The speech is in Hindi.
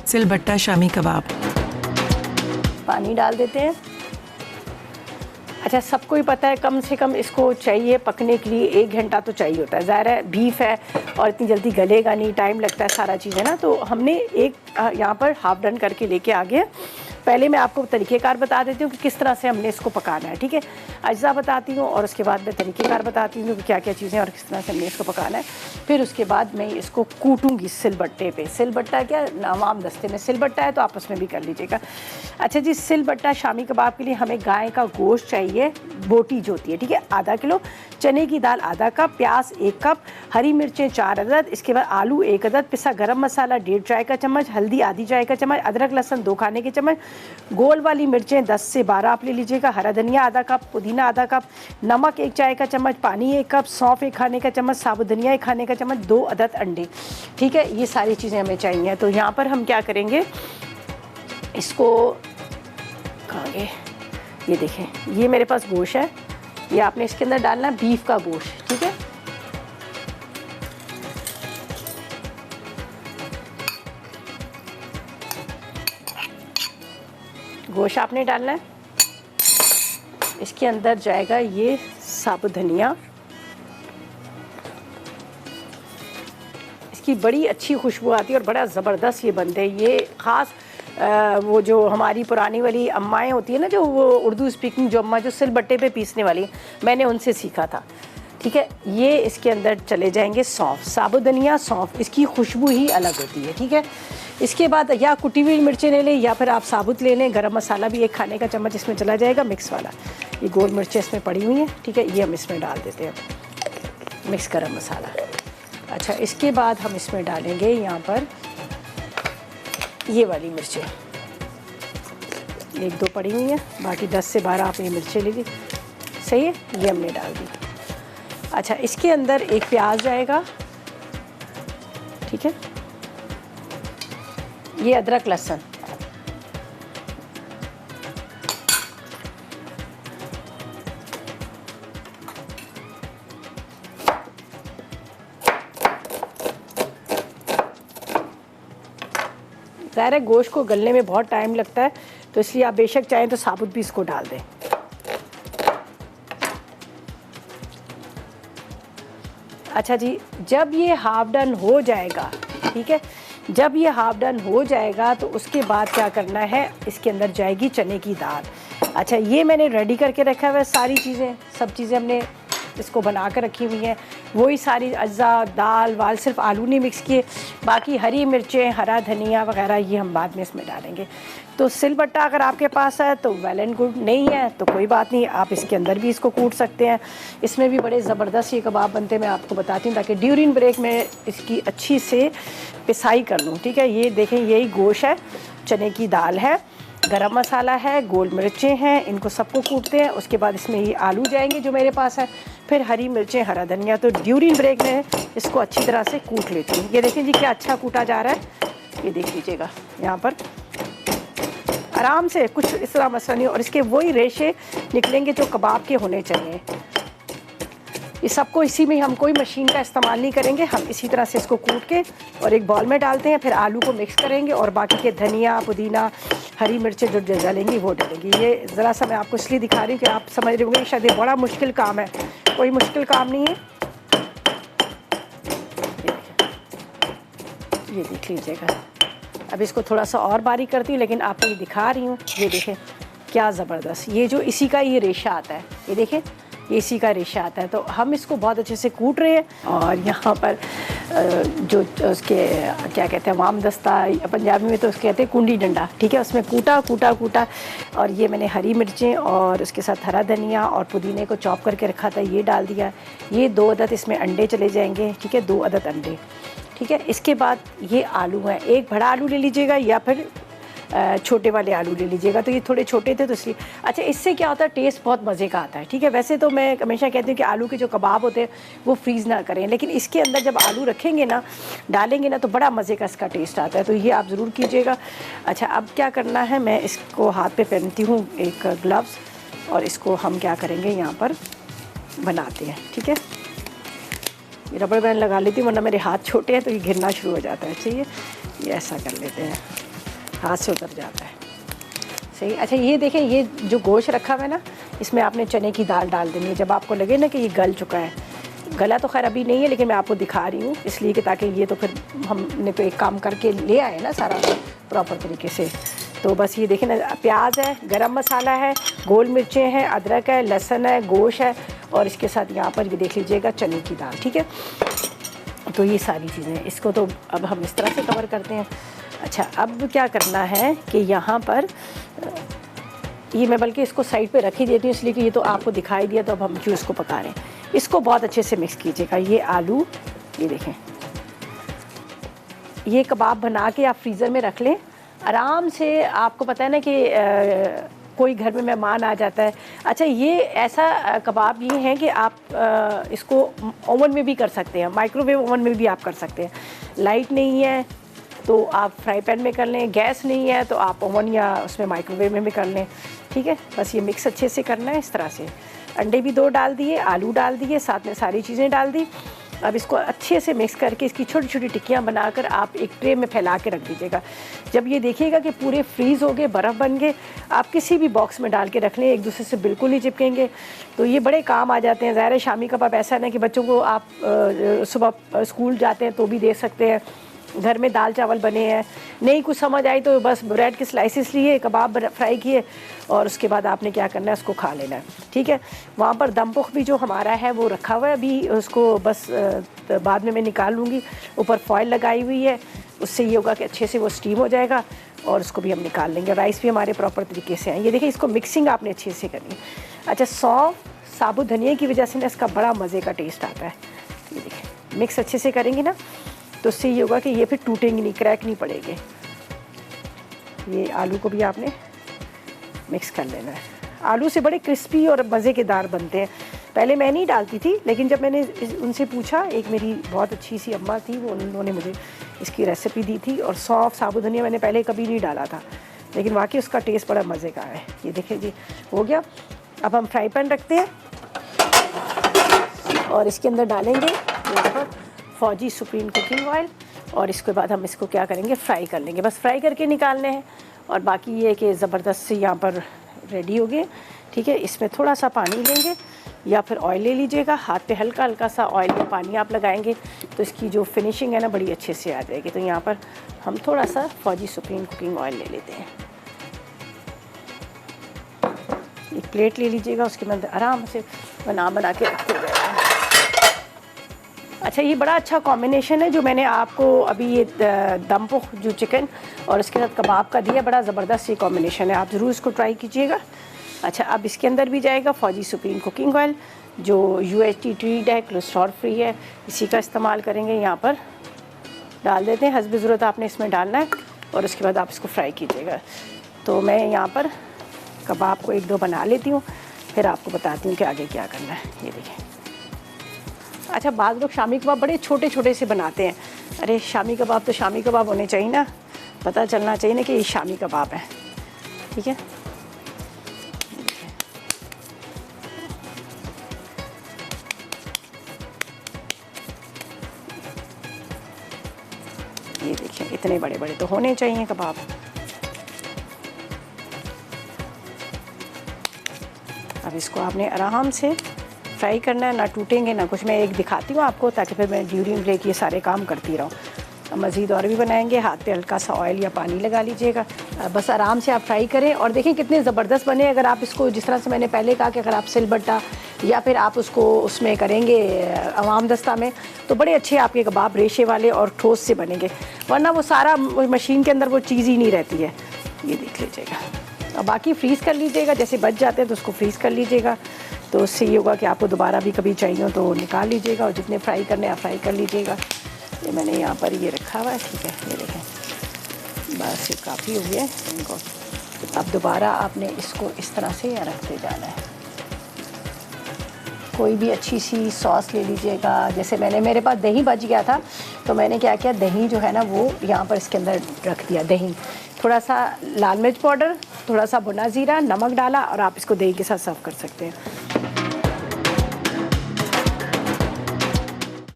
सिलबट्टा शामी कबाब। पानी डाल देते हैं। अच्छा, सबको ही पता है कम से कम इसको चाहिए पकने के लिए 1 घंटा तो चाहिए होता है। ज़ाहिर है बीफ है और इतनी जल्दी गलेगा नहीं, टाइम लगता है सारा चीज़, है ना। तो हमने एक यहाँ पर हाफ डन करके लेके आ गए। पहले मैं आपको तरीक़ेकार बता देती हूँ कि किस तरह से हमने इसको पकाना है, ठीक है। अज्जा बताती हूँ और उसके बाद मैं तरीक़ेकार बताती हूँ कि क्या क्या चीज़ें और किस तरह से हमने इसको पकाना है। फिर उसके बाद मैं इसको कूटूँगी सिलबट्टे पे। सिलबट्टा क्या आवाम दस्ते में सिलबट्टा है तो आपस में भी कर लीजिएगा। अच्छा जी, सिलबट्टा शामी कबाब के लिए हमें गाय का गोश्त चाहिए, बोटी जो होती है, ठीक है, आधा किलो, चने की दाल आधा कप, प्याज 1 कप, हरी मिर्चें 4 अदद, इसके बाद आलू 1 अदद, पिसा गरम मसाला 1.5 चाय का चम्मच, हल्दी आधी चाय का चम्मच, अदरक लहसुन 2 खाने के चम्मच, गोल वाली मिर्चें 10 से 12 आप ले लीजिएगा, हरा धनिया आधा कप, पुदीना आधा कप, नमक 1 चाय का चम्मच, पानी 1 कप, सौंफ 1 खाने का चम्मच, साबुत धनिया 1 खाने का चम्मच, 2 अदद अंडे, ठीक है। ये सारी चीज़ें हमें चाहिए। तो यहाँ पर हम क्या करेंगे, इसको कहाँ गए, ये देखें, ये मेरे पास गोश्त है, ये आपने इसके अंदर डालना है बीफ का गोश्त, ठीक है। गोश्त आपने डालना है, इसके अंदर जाएगा ये साबुत धनिया, इसकी बड़ी अच्छी खुशबू आती है और बड़ा ज़बरदस्त ये बनते हैं। ये ख़ास वो जो हमारी पुरानी वाली अम्माएँ होती है ना, जो वो उर्दू स्पीकिंग जो अम्मा जो सिलबट्टे पे पीसने वाली, मैंने उनसे सीखा था, ठीक है। ये इसके अंदर चले जाएंगे सौंफ, साबुत धनिया, सौंफ, इसकी खुशबू ही अलग होती है, ठीक है। इसके बाद या कुटी हुई मिर्चें ले लें या फिर आप साबुत ले लें। गरम मसाला भी 1 खाने का चम्मच इसमें चला जाएगा, मिक्स वाला। ये गोल मिर्चें इसमें पड़ी हुई हैं, ठीक है, ये हम इसमें डाल देते हैं, मिक्स गरम मसाला। अच्छा, इसके बाद हम इसमें डालेंगे यहाँ पर ये वाली मिर्चें, 1-2 पड़ी हुई हैं, बाकी 10 से 12 आप ये मिर्चें लीजिए, सही है, ये हमने डाल दी। अच्छा, इसके अंदर एक प्याज जाएगा, ठीक है, ये अदरक लहसुन, ज़ाहिर है गोश्त को गलने में बहुत टाइम लगता है, तो इसलिए आप बेशक चाहें तो साबुत भी इसको डाल दें। अच्छा जी, जब ये हाफ डन हो जाएगा, ठीक है, जब ये हाफ डन हो जाएगा तो उसके बाद क्या करना है, इसके अंदर जाएगी चने की दाल। अच्छा, ये मैंने रेडी करके रखा हुआ है, सारी चीज़ें, सब चीज़ें हमने इसको बना कर रखी हुई हैं, वही सारी अज्जा, दाल वाल, सिर्फ आलू नहीं मिक्स किए, बाकी हरी मिर्चें, हरा धनिया वगैरह ये हम बाद में इसमें डालेंगे। तो सिलबट्टा अगर आपके पास है तो वेल एंड गुड, नहीं है तो कोई बात नहीं, आप इसके अंदर भी इसको कूट सकते हैं। इसमें भी बड़े ज़बरदस्त ये कबाब बनते हैं, मैं आपको बताती हूँ ताकि ड्यूरिंग ब्रेक में इसकी अच्छी से पिसाई कर लूँ, ठीक है। ये देखें, यही गोश्त है, चने की दाल है, गरम मसाला है, गोल मिर्चें हैं, इनको सबको कूटते हैं। उसके बाद इसमें ये आलू जाएंगे जो मेरे पास है, फिर हरी मिर्चें, हरा धनिया। तो ड्यूरिंग ब्रेक में इसको अच्छी तरह से कूट लेती हूँ। ये देखिए जी क्या अच्छा कूटा जा रहा है, ये देख लीजिएगा यहाँ पर आराम से, कुछ इस तरह मसला नहीं। और इसके वही रेशे निकलेंगे जो कबाब के होने चाहिए। ये सबको इसी में, हम कोई मशीन का इस्तेमाल नहीं करेंगे, हम इसी तरह से इसको कूट के और एक बॉल में डालते हैं, फिर आलू को मिक्स करेंगे और बाकी के धनिया, पुदीना, हरी मिर्चें जो डालेंगी वो डालेंगी। ये ज़रा सा मैं आपको इसलिए दिखा रही हूँ कि आप समझ रहे होंगे शायद ये बड़ा मुश्किल काम है, कोई मुश्किल काम नहीं है। ये देख लीजिएगा, अब इसको थोड़ा सा और बारीक करती हूँ, लेकिन आपको ये दिखा रही हूँ। ये देखें क्या ज़बरदस्त, ये जो इसी का ये रेशा आता है, ये देखें ये इसी का रेशा आता है। तो हम इसको बहुत अच्छे से कूट रहे हैं। और यहाँ पर जो उसके क्या कहते हैं, वाम दस्ता, पंजाबी में तो उसके कहते हैं कुंडी डंडा, ठीक है, उसमें कूटा कूटा कूटा। और ये मैंने हरी मिर्चें और उसके साथ हरा धनिया और पुदीने को चॉप करके रखा था, ये डाल दिया। ये 2 अदद इसमें अंडे चले जाएंगे, ठीक है, 2 अदद अंडे, ठीक है। इसके बाद ये आलू हैं, एक बड़ा आलू ले लीजिएगा या फिर छोटे वाले आलू ले लीजिएगा। तो ये थोड़े छोटे थे तो इसलिए। अच्छा, इससे क्या होता है, टेस्ट बहुत मज़े का आता है, ठीक है। वैसे तो मैं हमेशा कहती हूँ कि आलू के जो कबाब होते हैं वो फ्रीज़ ना करें, लेकिन इसके अंदर जब आलू रखेंगे ना, डालेंगे ना, तो बड़ा मज़े का इसका टेस्ट आता है। तो ये आप ज़रूर कीजिएगा। अच्छा, अब क्या करना है, मैं इसको हाथ पे पहनती हूँ एक ग्लव्स, और इसको हम क्या करेंगे यहाँ पर बनाते हैं, ठीक है। ये रबड़ बैंड लगा लेती हूँ, वरना मेरे हाथ छोटे हैं तो ये गिरना शुरू हो जाता है। चाहिए ये ऐसा कर लेते हैं, हाथ से उतर जाता है। सही। अच्छा ये देखें, ये जो गोश्त रखा हुआ है ना, इसमें आपने चने की दाल डाल देनी है जब आपको लगे ना कि ये गल चुका है। गला तो खैर अभी नहीं है, लेकिन मैं आपको दिखा रही हूँ इसलिए कि ताकि ये तो फिर हमने तो एक काम करके ले आए ना सारा प्रॉपर तरीके से। तो बस ये देखें ना, प्याज है, गरम मसाला है, गोल मिर्चें हैं, अदरक है, लहसुन है, गोश्त है, और इसके साथ यहाँ पर ये देख लीजिएगा चने की दाल। ठीक है, तो ये सारी चीज़ें, इसको तो अब हम इस तरह से कवर करते हैं। अच्छा, अब क्या करना है कि यहाँ पर ये मैं बल्कि इसको साइड पे रख ही देती हूँ इसलिए कि ये तो आपको दिखाई दिया, तो अब हम क्यों इसको पका रहे हैं। इसको बहुत अच्छे से मिक्स कीजिएगा। ये आलू, ये देखें, ये कबाब बना के आप फ्रीज़र में रख लें आराम से। आपको पता है ना कि कोई घर में मेहमान आ जाता है। अच्छा, ये ऐसा कबाब ये है कि आप इसको ओवन में भी कर सकते हैं, माइक्रोवेव ओवन में भी आप कर सकते हैं। लाइट नहीं है तो आप फ्राई पैन में कर लें, गैस नहीं है तो आप ओवन या उसमें माइक्रोवेव में भी कर लें। ठीक है, बस ये मिक्स अच्छे से करना है इस तरह से। अंडे भी 2 डाल दिए, आलू डाल दिए, साथ में सारी चीज़ें डाल दी। अब इसको अच्छे से मिक्स करके इसकी छोटी छोटी टिक्कियाँ बनाकर आप एक ट्रे में फैला के रख दीजिएगा। जब ये देखिएगा कि पूरे फ्रीज़ हो गए, बर्फ़ बन गए, आप किसी भी बॉक्स में डाल के रख लें, एक दूसरे से बिल्कुल नहीं चिपकेंगे, तो ये बड़े काम आ जाते हैं। ज़ाहिर है शामी कबाब ऐसा है ना कि बच्चों को आप सुबह स्कूल जाते हैं तो भी दे सकते हैं, घर में दाल चावल बने हैं, नहीं कुछ समझ आई तो बस ब्रेड के स्लाइसिस लिए, कबाब फ्राई किए, और उसके बाद आपने क्या करना है, उसको खा लेना है। ठीक है, वहाँ पर दमपुख भी जो हमारा है वो रखा हुआ है, अभी उसको बस बाद में मैं निकाल लूँगी। ऊपर फॉइल लगाई हुई है, उससे ये होगा कि अच्छे से वो स्टीम हो जाएगा और उसको भी हम निकाल लेंगे। राइस भी हमारे प्रॉपर तरीके से हैं। ये देखिए, इसको मिक्सिंग आपने अच्छे से करनी है। अच्छा, सौंफ, साबुत धनिया की वजह से ना इसका बड़ा मज़े का टेस्ट आता है। ये देखिए, मिक्स अच्छे से करेंगे ना तो उससे ये होगा कि ये फिर टूटेंगे नहीं, क्रैक नहीं पड़ेंगे। ये आलू को भी आपने मिक्स कर लेना है। आलू से बड़े क्रिस्पी और मज़े के दार बनते हैं। पहले मैं नहीं डालती थी, लेकिन जब मैंने उनसे पूछा, एक मेरी बहुत अच्छी सी अम्मा थी, वो उन्होंने मुझे इसकी रेसिपी दी थी, और सौंफ, साबुत धनिया मैंने पहले कभी नहीं डाला था, लेकिन वाकई उसका टेस्ट बड़ा मज़े का है। ये देखिए जी, हो गया। अब हम फ्राई पैन रखते हैं और इसके अंदर डालेंगे यहाँ पर फौजी सुप्रीम कुकिंग ऑयल, और इसके बाद हम इसको क्या करेंगे, फ्राई कर लेंगे। बस फ्राई करके निकालने हैं, और बाकी ये कि ज़बरदस्त से यहाँ पर रेडी हो गए। ठीक है, इसमें थोड़ा सा पानी लेंगे या फिर ऑयल ले लीजिएगा, हाथ पे हल्का हल्का सा ऑयल या पानी आप लगाएंगे तो इसकी जो फिनिशिंग है ना बड़ी अच्छे से आ जाएगी। तो यहाँ पर हम थोड़ा सा फौजी सुप्रीम कुकिंग ऑयल ले लेते हैं। एक प्लेट ले लीजिएगा, उसके अंदर आराम से बना के रखते जाएगा। अच्छा, ये बड़ा अच्छा कॉम्बिनेशन है जो मैंने आपको अभी ये दमपुख जो चिकन और उसके साथ कबाब का दिया, बड़ा ज़बरदस्त ये कॉम्बिनेशन है, आप ज़रूर इसको ट्राई कीजिएगा। अच्छा, अब इसके अंदर भी जाएगा फौजी सुप्रीम कुकिंग ऑयल जो UHT ट्रीड है, कोलेस्ट्रॉल फ्री है, इसी का इस्तेमाल करेंगे। यहाँ पर डाल देते हैं, हस्ब ज़रूरत आपने इसमें डालना है, और उसके बाद आप इसको फ्राई कीजिएगा। तो मैं यहाँ पर कबाब को 1-2 बना लेती हूँ, फिर आपको बताती हूँ कि आगे क्या करना है। ये देखिए। अच्छा, बाद लोग शामी कबाब बड़े छोटे छोटे से बनाते हैं। अरे शामी कबाब तो शामी कबाब होने चाहिए ना, पता चलना चाहिए ना कि ये शामी कबाब है। ठीक है, ये देखिए, इतने बड़े बड़े तो होने चाहिए कबाब। अब इसको आपने आराम से फ्राई करना है, ना टूटेंगे ना कुछ। मैं एक दिखाती हूँ आपको ताकि फिर मैं ड्यूरिंग ब्रेक ये सारे काम करती रहूँ। मज़ीद और भी बनाएंगे, हाथ पे हल्का सा ऑयल या पानी लगा लीजिएगा, बस आराम से आप फ्राई करें और देखें कितने ज़बरदस्त बने। अगर आप इसको जिस तरह से मैंने पहले कहा कि अगर आप सिलबट्टा या फिर आप उसको उसमें करेंगे अवाम दस्ता में, तो बड़े अच्छे आपके कबाब रेशे वाले और ठोस से बनेंगे, वरना वो सारा मशीन के अंदर वो चीज़ ही नहीं रहती है। ये देख लीजिएगा। और बाकी फ्रीज़ कर लीजिएगा, जैसे बच जाते हैं तो उसको फ्रीज़ कर लीजिएगा, तो उससे ये होगा कि आपको दोबारा भी कभी चाहिए हो तो निकाल लीजिएगा, और जितने फ्राई करने आप फ्राई कर लीजिएगा। ये मैंने यहाँ पर ये रखा हुआ है। ठीक है, ये देखें, बस ये काफ़ी हो गया इनको। अब दोबारा आपने इसको इस तरह से रखते जाना है। कोई भी अच्छी सी सॉस ले लीजिएगा, जैसे मेरे पास दही बच गया था तो मैंने क्या किया, दही जो है ना वो यहाँ पर इसके अंदर रख दिया। दही, थोड़ा सा लाल मिर्च पाउडर, थोड़ा सा भुना ज़ीरा, नमक डाला, और आप इसको दही के साथ सर्व कर सकते हैं।